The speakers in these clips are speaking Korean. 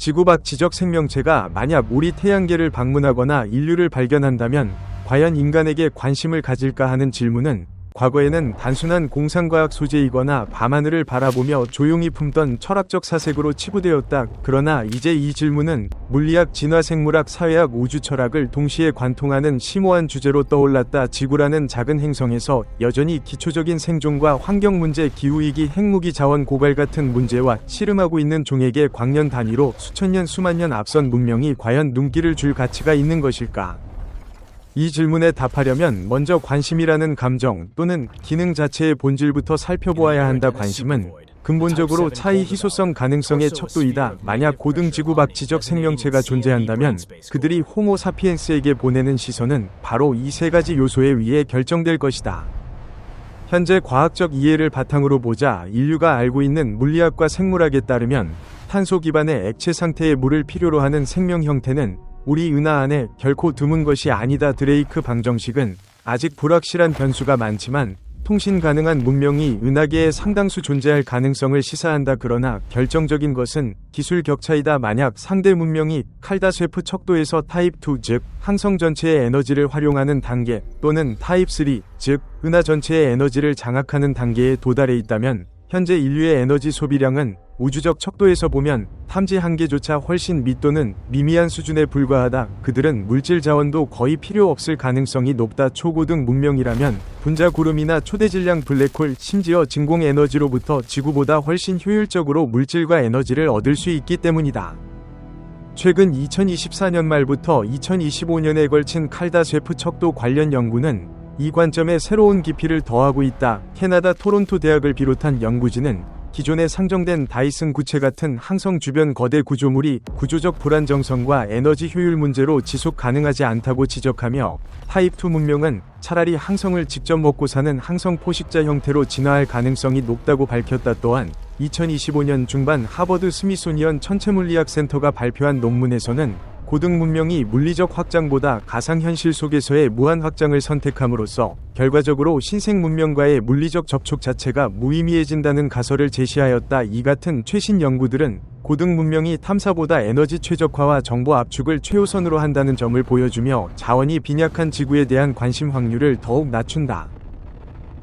지구 밖 지적 생명체가 만약 우리 태양계를 방문하거나 인류를 발견한다면 과연 인간에게 관심을 가질까 하는 질문은 과거에는 단순한 공상과학 소재이거나 밤하늘을 바라보며 조용히 품던 철학적 사색으로 치부되었다. 그러나 이제 이 질문은 물리학, 진화생물학, 사회학, 우주철학을 동시에 관통하는 심오한 주제로 떠올랐다. 지구라는 작은 행성에서 여전히 기초적인 생존과 환경 문제, 기후위기, 핵무기 자원 고갈 같은 문제와 씨름하고 있는 종에게 광년 단위로 수천 년, 수만 년 앞선 문명이 과연 눈길을 줄 가치가 있는 것일까? 이 질문에 답하려면 먼저 관심이라는 감정 또는 기능 자체의 본질부터 살펴보아야 한다. 관심은 근본적으로 차이 희소성 가능성의 척도이다. 만약 고등 지구 밖 지적 생명체가 존재한다면 그들이 호모 사피엔스에게 보내는 시선은 바로 이 세 가지 요소에 의해 결정될 것이다. 현재 과학적 이해를 바탕으로 보자 인류가 알고 있는 물리학과 생물학에 따르면 탄소 기반의 액체 상태의 물을 필요로 하는 생명 형태는 우리 은하 안에 결코 드문 것이 아니다. 드레이크 방정식은 아직 불확실한 변수가 많지만 통신 가능한 문명이 은하계에 상당수 존재할 가능성을 시사한다. 그러나 결정적인 것은 기술 격차이다. 만약 상대 문명이 칼다쇠프 척도에서 타입 2, 즉 항성 전체의 에너지를 활용하는 단계 또는 타입 3, 즉 은하 전체의 에너지를 장악하는 단계에 도달해 있다면 현재 인류의 에너지 소비량은 우주적 척도에서 보면 탐지 한계조차 훨씬 또는 미미한 수준에 불과하다. 그들은 물질 자원도 거의 필요 없을 가능성이 높다. 초고등 문명이라면 분자 구름이나 초대질량 블랙홀, 심지어 진공 에너지로부터 지구보다 훨씬 효율적으로 물질과 에너지를 얻을 수 있기 때문이다. 최근 2024년 말부터 2025년에 걸친 칼다쇠프 척도 관련 연구는 이 관점에 새로운 깊이를 더하고 있다. 캐나다 토론토 대학을 비롯한 연구진은 기존에 상정된 다이슨 구체 같은 항성 주변 거대 구조물이 구조적 불안정성과 에너지 효율 문제로 지속 가능하지 않다고 지적하며 타입2 문명은 차라리 항성을 직접 먹고 사는 항성 포식자 형태로 진화할 가능성이 높다고 밝혔다. 또한 2025년 중반 하버드 스미소니언 천체물리학 센터가 발표한 논문에서는 고등 문명이 물리적 확장보다 가상현실 속에서의 무한 확장을 선택함으로써 결과적으로 신생 문명과의 물리적 접촉 자체가 무의미해진다는 가설을 제시하였다. 이 같은 최신 연구들은 고등 문명이 탐사보다 에너지 최적화와 정보 압축을 최우선으로 한다는 점을 보여주며 자원이 빈약한 지구에 대한 관심 확률을 더욱 낮춘다.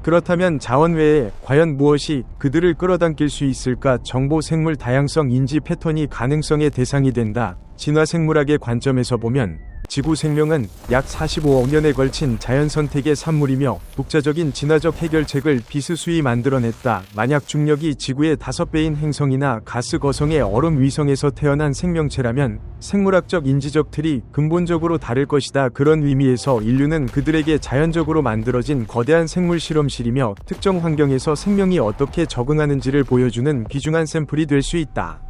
그렇다면 자원 외에 과연 무엇이 그들을 끌어당길 수 있을까? 정보, 생물 다양성, 인지 패턴이 가능성의 대상이 된다. 진화생물학의 관점에서 보면 지구 생명은 약 45억 년에 걸친 자연 선택의 산물이며 독자적인 진화적 해결책을 비스수히 만들어냈다. 만약 중력이 지구의 5배인 행성이나 가스 거성의 얼음 위성에서 태어난 생명체라면 생물학적 인지적 틀이 근본적으로 다를 것이다. 그런 의미에서 인류는 그들에게 자연적으로 만들어진 거대한 생물 실험실이며 특정 환경에서 생명이 어떻게 적응하는지를 보여주는 귀중한 샘플이 될 수 있다.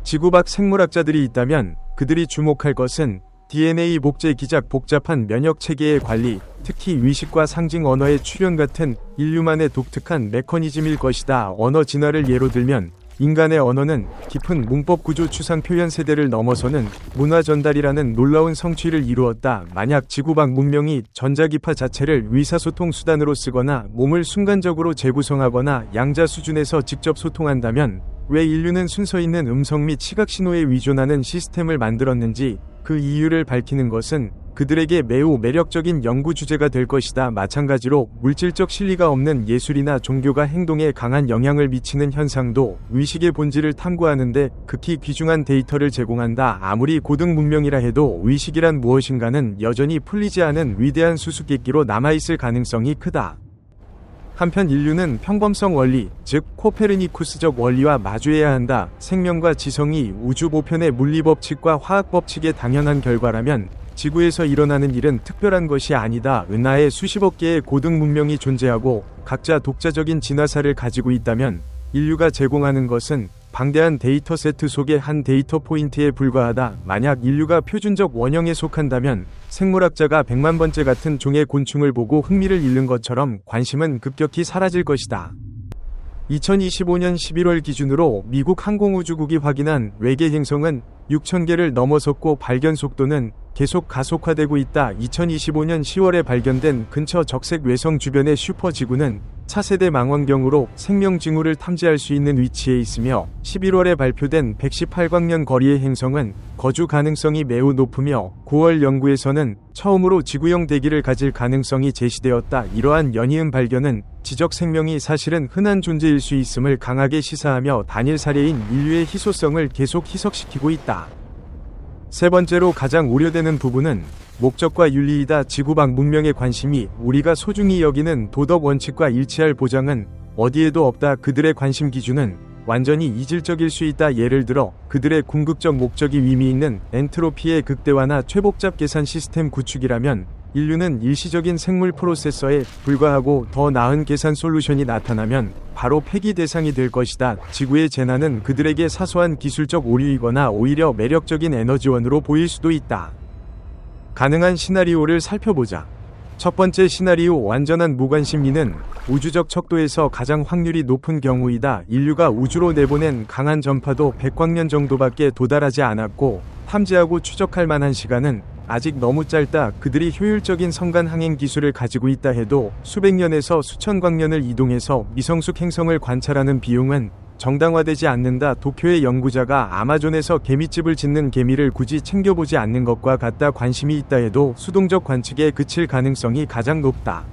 지구 밖 생물학자들이 있다면 그들이 주목할 것은 DNA 복제 기작, 복잡한 면역 체계의 관리, 특히 위식과 상징 언어의 출현 같은 인류만의 독특한 메커니즘일 것이다. 언어 진화를 예로 들면 인간의 언어는 깊은 문법 구조 추상 표현 세대를 넘어서는 문화 전달이라는 놀라운 성취를 이루었다. 만약 지구 밖 문명이 전자기파 자체를 의사소통 수단으로 쓰거나 몸을 순간적으로 재구성하거나 양자 수준에서 직접 소통한다면 왜 인류는 순서 있는 음성 및 시각 신호에 의존하는 시스템을 만들었는지 그 이유를 밝히는 것은 그들에게 매우 매력적인 연구 주제가 될 것이다. 마찬가지로 물질적 실리가 없는 예술이나 종교가 행동에 강한 영향을 미치는 현상도 의식의 본질을 탐구하는데 극히 귀중한 데이터를 제공한다. 아무리 고등 문명이라 해도 의식이란 무엇인가는 여전히 풀리지 않은 위대한 수수께끼로 남아있을 가능성이 크다. 한편 인류는 평범성 원리, 즉 코페르니쿠스적 원리와 마주해야 한다. 생명과 지성이 우주 보편의 물리 법칙과 화학 법칙의 당연한 결과라면 지구에서 일어나는 일은 특별한 것이 아니다. 은하에 수십억 개의 고등 문명이 존재하고 각자 독자적인 진화사를 가지고 있다면 인류가 제공하는 것은 방대한 데이터 세트 속의 한 데이터 포인트에 불과하다. 만약 인류가 표준적 원형에 속한다면 생물학자가 100만 번째 같은 종의 곤충을 보고 흥미를 잃는 것처럼 관심은 급격히 사라질 것이다. 2025년 11월 기준으로 미국 항공우주국이 확인한 외계 행성은 6,000개를 넘어섰고 발견 속도는 계속 가속화되고 있다. 2025년 10월에 발견된 근처 적색 외성 주변의 슈퍼지구는 차세대 망원경으로 생명 징후를 탐지할 수 있는 위치에 있으며 11월에 발표된 118광년 거리의 행성은 거주 가능성이 매우 높으며 9월 연구에서는 처음으로 지구형 대기를 가질 가능성이 제시되었다. 이러한 연이은 발견은 지적 생명이 사실은 흔한 존재일 수 있음을 강하게 시사하며 단일 사례인 인류의 희소성을 계속 희석시키고 있다. 세 번째로 가장 우려되는 부분은 목적과 윤리이다. 지구 밖 문명의 관심이 우리가 소중히 여기는 도덕 원칙과 일치할 보장은 어디에도 없다. 그들의 관심 기준은 완전히 이질적일 수 있다. 예를 들어 그들의 궁극적 목적이 의미 있는 엔트로피의 극대화나 최복잡 계산 시스템 구축이라면 인류는 일시적인 생물 프로세서에 불과하고 더 나은 계산 솔루션이 나타나면 바로 폐기 대상이 될 것이다. 지구의 재난은 그들에게 사소한 기술적 오류이거나 오히려 매력적인 에너지원으로 보일 수도 있다. 가능한 시나리오를 살펴보자. 첫 번째 시나리오 완전한 무관심리는 우주적 척도에서 가장 확률이 높은 경우이다. 인류가 우주로 내보낸 강한 전파도 100광년 정도밖에 도달하지 않았고 탐지하고 추적할 만한 시간은 아직 너무 짧다. 그들이 효율적인 성간 항행 기술을 가지고 있다 해도 수백 년에서 수천 광년을 이동해서 미성숙 행성을 관찰하는 비용은 정당화되지 않는다. 도쿄의 연구자가 아마존에서 개미집을 짓는 개미를 굳이 챙겨보지 않는 것과 같다. 관심이 있다 해도 수동적 관측에 그칠 가능성이 가장 높다.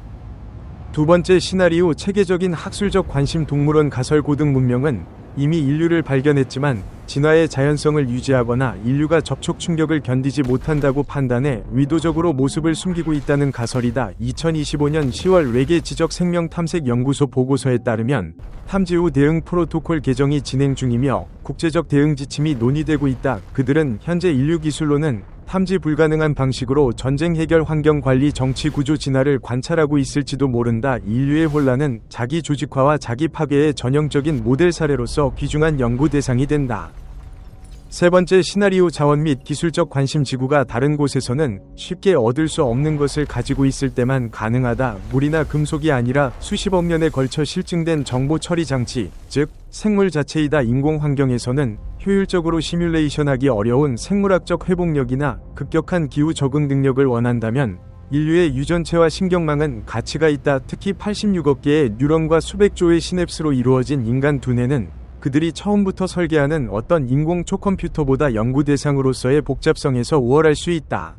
두 번째 시나리오 체계적인 학술적 관심 동물원 가설 고등 문명은 이미 인류를 발견했지만 진화의 자연성을 유지하거나 인류가 접촉 충격을 견디지 못한다고 판단해 의도적으로 모습을 숨기고 있다는 가설이다. 2025년 10월 외계 지적 생명 탐색 연구소 보고서에 따르면 탐지 후 대응 프로토콜 개정이 진행 중이며 국제적 대응 지침이 논의되고 있다. 그들은 현재 인류 기술로는 탐지 불가능한 방식으로 전쟁 해결, 환경 관리, 정치 구조 진화를 관찰하고 있을지도 모른다. 인류의 혼란은 자기 조직화와 자기 파괴의 전형적인 모델 사례로서 귀중한 연구 대상이 된다. 세 번째 시나리오 자원 및 기술적 관심 지구가 다른 곳에서는 쉽게 얻을 수 없는 것을 가지고 있을 때만 가능하다. 물이나 금속이 아니라 수십억 년에 걸쳐 실증된 정보 처리 장치, 즉 생물 자체이다. 인공 환경에서는 효율적으로 시뮬레이션하기 어려운 생물학적 회복력이나 급격한 기후 적응 능력을 원한다면 인류의 유전체와 신경망은 가치가 있다. 특히 86억 개의 뉴런과 수백 조의 시냅스로 이루어진 인간 두뇌는 그들이 처음부터 설계하는 어떤 인공 초컴퓨터보다 연구 대상으로서의 복잡성에서 우월할 수 있다.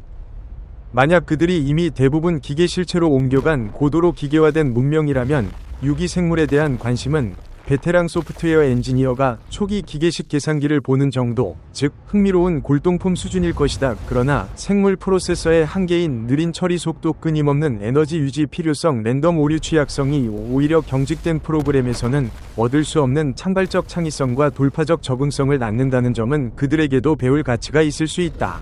만약 그들이 이미 대부분 기계 실체로 옮겨간 고도로 기계화된 문명이라면 유기 생물에 대한 관심은 베테랑 소프트웨어 엔지니어가 초기 기계식 계산기를 보는 정도, 즉 흥미로운 골동품 수준일 것이다. 그러나 생물 프로세서의 한계인 느린 처리 속도, 끊임없는 에너지 유지 필요성, 랜덤 오류 취약성이 오히려 경직된 프로그램에서는 얻을 수 없는 창발적 창의성과 돌파적 적응성을 낳는다는 점은 그들에게도 배울 가치가 있을 수 있다.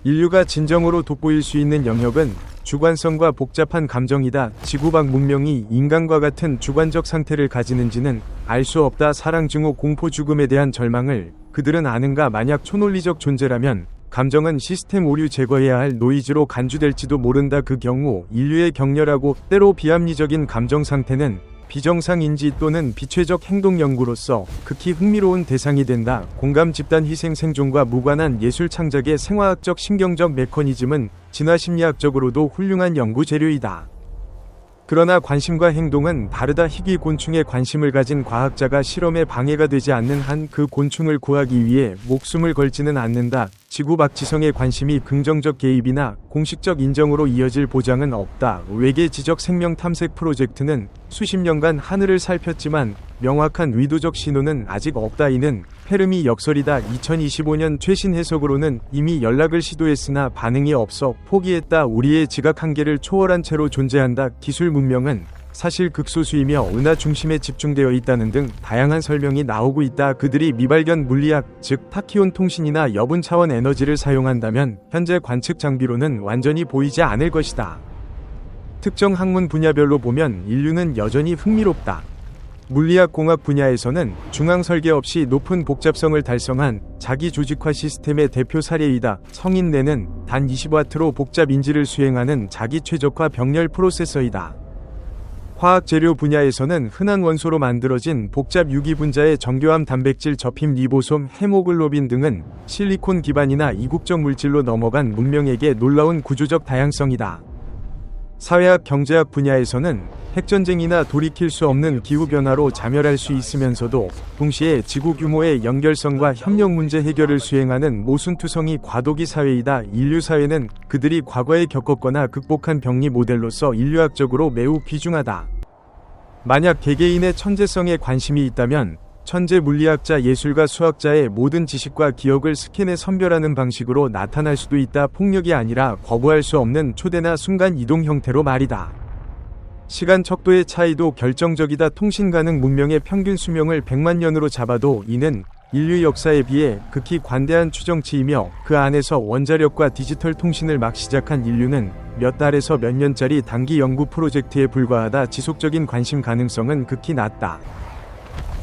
인류가 진정으로 돋보일 수 있는 영역은 주관성과 복잡한 감정이다. 지구 밖 문명이 인간과 같은 주관적 상태를 가지는지는 알 수 없다. 사랑, 증오, 공포, 죽음에 대한 절망을 그들은 아는가? 만약 초논리적 존재라면 감정은 시스템 오류 제거해야 할 노이즈로 간주될지도 모른다. 그 경우 인류의 격렬하고 때로 비합리적인 감정 상태는 비정상 인지 또는 비최적 행동 연구로서 극히 흥미로운 대상이 된다. 공감, 집단, 희생, 생존과 무관한 예술 창작의 생화학적 신경적 메커니즘은 진화심리학적으로도 훌륭한 연구 재료이다. 그러나 관심과 행동은 다르다. 희귀 곤충에 관심을 가진 과학자가 실험에 방해가 되지 않는 한 그 곤충을 구하기 위해 목숨을 걸지는 않는다. 지구 밖 지성에 관심이 긍정적 개입이나 공식적 인정으로 이어질 보장은 없다. 외계 지적 생명 탐색 프로젝트는 수십 년간 하늘을 살폈지만 명확한 의도적 신호는 아직 없다. 이는 페르미 역설이다. 2025년 최신 해석으로는 이미 연락을 시도했으나 반응이 없어 포기했다. 우리의 지각 한계를 초월한 채로 존재한다. 기술 문명은 사실 극소수이며 은하 중심에 집중되어 있다는 등 다양한 설명이 나오고 있다. 그들이 미발견 물리학, 즉 타키온 통신이나 여분 차원 에너지를 사용한다면 현재 관측 장비로는 완전히 보이지 않을 것이다. 특정 학문 분야별로 보면 인류는 여전히 흥미롭다. 물리학 공학 분야에서는 중앙 설계 없이 높은 복잡성을 달성한 자기 조직화 시스템의 대표 사례이다. 성인 뇌는 단 20W로 복잡 인지를 수행하는 자기 최적화 병렬 프로세서이다. 화학 재료 분야에서는 흔한 원소로 만들어진 복잡 유기 분자의 정교함 단백질 접힘 리보솜 헤모글로빈 등은 실리콘 기반이나 이국적 물질로 넘어간 문명에게 놀라운 구조적 다양성이다. 사회학 경제학 분야에서는 핵전쟁이나 돌이킬 수 없는 기후변화로 자멸할 수 있으면서도 동시에 지구 규모의 연결성과 협력 문제 해결을 수행하는 모순투성이 과도기 사회이다. 인류 사회는 그들이 과거에 겪었거나 극복한 병리 모델로서 인류학적으로 매우 귀중하다. 만약 개개인의 천재성에 관심이 있다면 천재 물리학자, 예술가, 수학자의 모든 지식과 기억을 스캔해 선별하는 방식으로 나타날 수도 있다. 폭력이 아니라 거부할 수 없는 초대나 순간 이동 형태로 말이다. 시간 척도의 차이도 결정적이다. 통신 가능 문명의 평균 수명을 100만 년으로 잡아도 이는 인류 역사에 비해 극히 관대한 추정치이며 그 안에서 원자력과 디지털 통신을 막 시작한 인류는 몇 달에서 몇 년짜리 단기 연구 프로젝트에 불과하다. 지속적인 관심 가능성은 극히 낮다.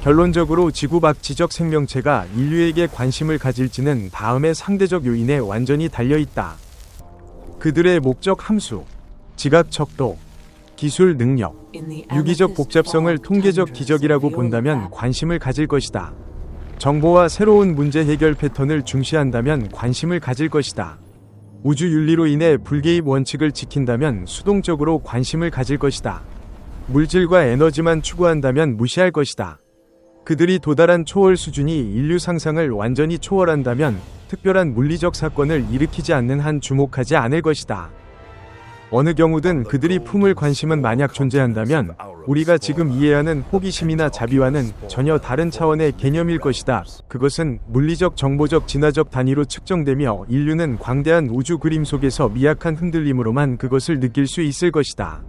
결론적으로 지구 밖 지적 생명체가 인류에게 관심을 가질지는 다음의 상대적 요인에 완전히 달려있다. 그들의 목적 함수, 지각 척도, 기술 능력, 유기적 복잡성을 통계적 기적이라고 본다면 관심을 가질 것이다. 정보와 새로운 문제 해결 패턴을 중시한다면 관심을 가질 것이다. 우주 윤리로 인해 불개입 원칙을 지킨다면 수동적으로 관심을 가질 것이다. 물질과 에너지만 추구한다면 무시할 것이다. 그들이 도달한 초월 수준이 인류 상상을 완전히 초월한다면 특별한 물리적 사건을 일으키지 않는 한 주목하지 않을 것이다. 어느 경우든 그들이 품을 관심은 만약 존재한다면 우리가 지금 이해하는 호기심이나 자비와는 전혀 다른 차원의 개념일 것이다. 그것은 물리적 정보적 진화적 단위로 측정되며 인류는 광대한 우주 그림 속에서 미약한 흔들림으로만 그것을 느낄 수 있을 것이다.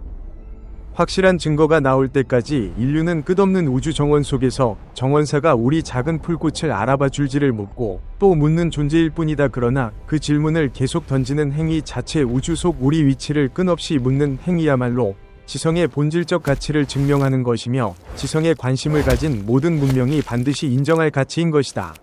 확실한 증거가 나올 때까지 인류는 끝없는 우주 정원 속에서 정원사가 우리 작은 풀꽃을 알아봐 줄지를 묻고 또 묻는 존재일 뿐이다. 그러나 그 질문을 계속 던지는 행위 자체, 우주 속 우리 위치를 끊없이 묻는 행위야말로 지성의 본질적 가치를 증명하는 것이며 지성에 관심을 가진 모든 문명이 반드시 인정할 가치인 것이다.